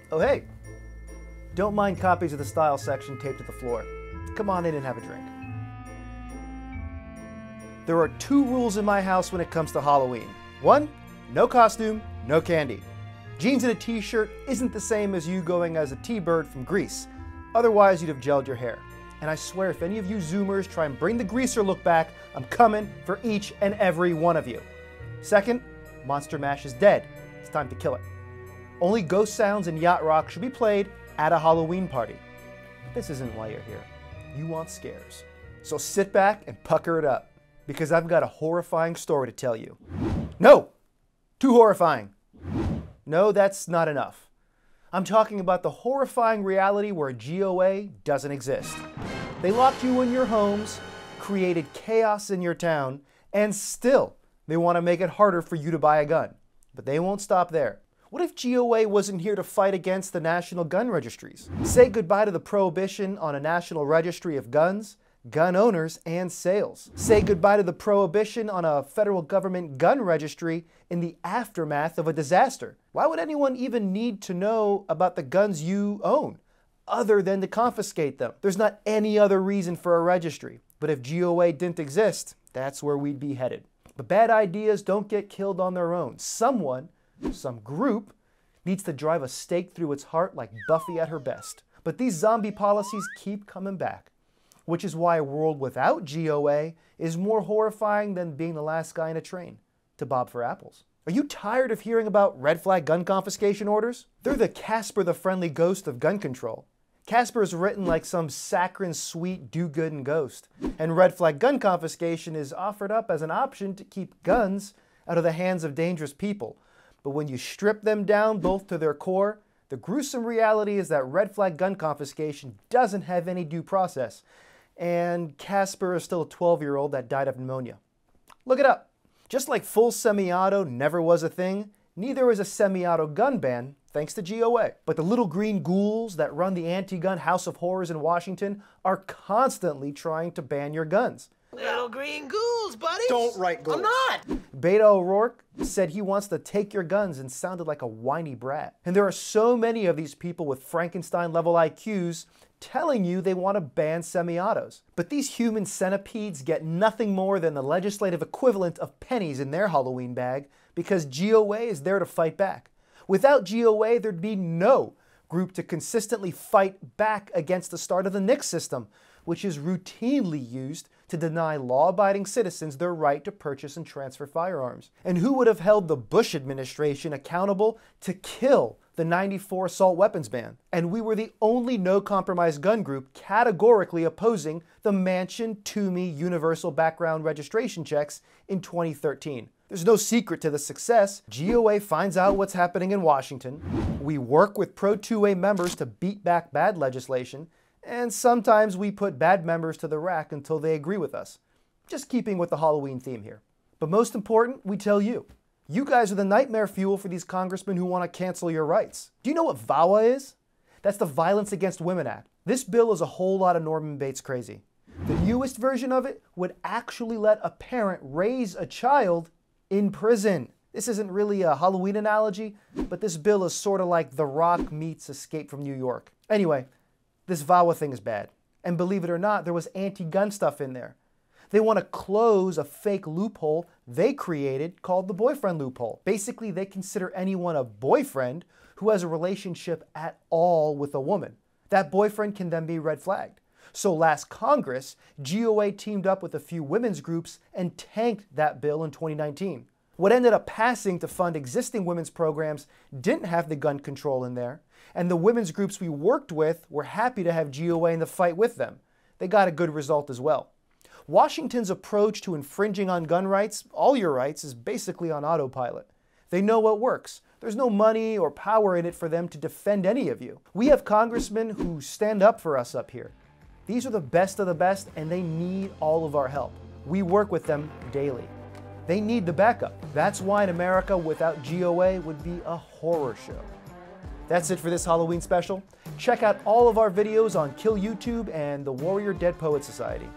Oh hey, don't mind copies of the style section taped to the floor. Come on in and have a drink. There are 2 rules in my house when it comes to Halloween. 1, no costume, no candy. Jeans and a t-shirt isn't the same as you going as a T-Bird from Greece. Otherwise, you'd have gelled your hair. And I swear, if any of you Zoomers try and bring the greaser look back, I'm coming for each and every one of you. 2nd, Monster Mash is dead. It's time to kill it. Only ghost sounds and yacht rock should be played at a Halloween party. But this isn't why you're here. You want scares. So sit back and pucker it up, because I've got a horrifying story to tell you. No! Too horrifying. No, that's not enough. I'm talking about the horrifying reality where GOA doesn't exist. They locked you in your homes, created chaos in your town, and still they want to make it harder for you to buy a gun. But they won't stop there. What if GOA wasn't here to fight against the national gun registries? Say goodbye to the prohibition on a national registry of guns, gun owners, and sales. Say goodbye to the prohibition on a federal government gun registry in the aftermath of a disaster. Why would anyone even need to know about the guns you own, other than to confiscate them? There's not any other reason for a registry. But if GOA didn't exist, that's where we'd be headed. But bad ideas don't get killed on their own. Someone, some group, needs to drive a stake through its heart like Buffy at her best. But these zombie policies keep coming back. Which is why a world without GOA is more horrifying than being the last guy in a train to bob for apples. Are you tired of hearing about red flag gun confiscation orders? They're the Casper the Friendly Ghost of gun control. Casper is written like some saccharine sweet do-gooding ghost, and red flag gun confiscation is offered up as an option to keep guns out of the hands of dangerous people. But when you strip them down both to their core, the gruesome reality is that red flag gun confiscation doesn't have any due process. And Casper is still a 12-year-old that died of pneumonia. Look it up. Just like full semi-auto never was a thing, neither is a semi-auto gun ban thanks to GOA. But the little green ghouls that run the anti-gun House of Horrors in Washington are constantly trying to ban your guns. Little green ghouls, buddy. Don't write ghouls. I'm not. Beto O'Rourke said he wants to take your guns and sounded like a whiny brat. And there are so many of these people with Frankenstein-level IQs telling you they want to ban semi-autos. But these human centipedes get nothing more than the legislative equivalent of pennies in their Halloween bag because GOA is there to fight back. Without GOA, there'd be no group to consistently fight back against the start of the NICS system, which is routinely used to deny law-abiding citizens their right to purchase and transfer firearms. And who would have held the Bush administration accountable to kill the '94 assault weapons ban? And we were the only no-compromise gun group categorically opposing the Manchin-Toomey universal background registration checks in 2013. There's no secret to the success. GOA finds out what's happening in Washington. We work with pro-2A members to beat back bad legislation. And sometimes we put bad members to the rack until they agree with us. Just keeping with the Halloween theme here. But most important, we tell you. You guys are the nightmare fuel for these congressmen who want to cancel your rights. Do you know what VAWA is? That's the Violence Against Women Act. This bill is a whole lot of Norman Bates crazy. The newest version of it would actually let a parent raise a child in prison. This isn't really a Halloween analogy, but this bill is sort of like The Rock meets Escape from New York. Anyway, this VAWA thing is bad. And believe it or not, there was anti-gun stuff in there. They want to close a fake loophole they created called the boyfriend loophole. Basically, they consider anyone a boyfriend who has a relationship at all with a woman. That boyfriend can then be red flagged. So last Congress, GOA teamed up with a few women's groups and tanked that bill in 2019. What ended up passing to fund existing women's programs didn't have the gun control in there, and the women's groups we worked with were happy to have GOA in the fight with them. They got a good result as well. Washington's approach to infringing on gun rights, all your rights, is basically on autopilot. They know what works. There's no money or power in it for them to defend any of you. We have congressmen who stand up for us up here. These are the best of the best, and they need all of our help. We work with them daily. They need the backup. That's why in America without GOA would be a horror show. That's it for this Halloween special. Check out all of our videos on Kill YouTube and the Warrior Dead Poet Society.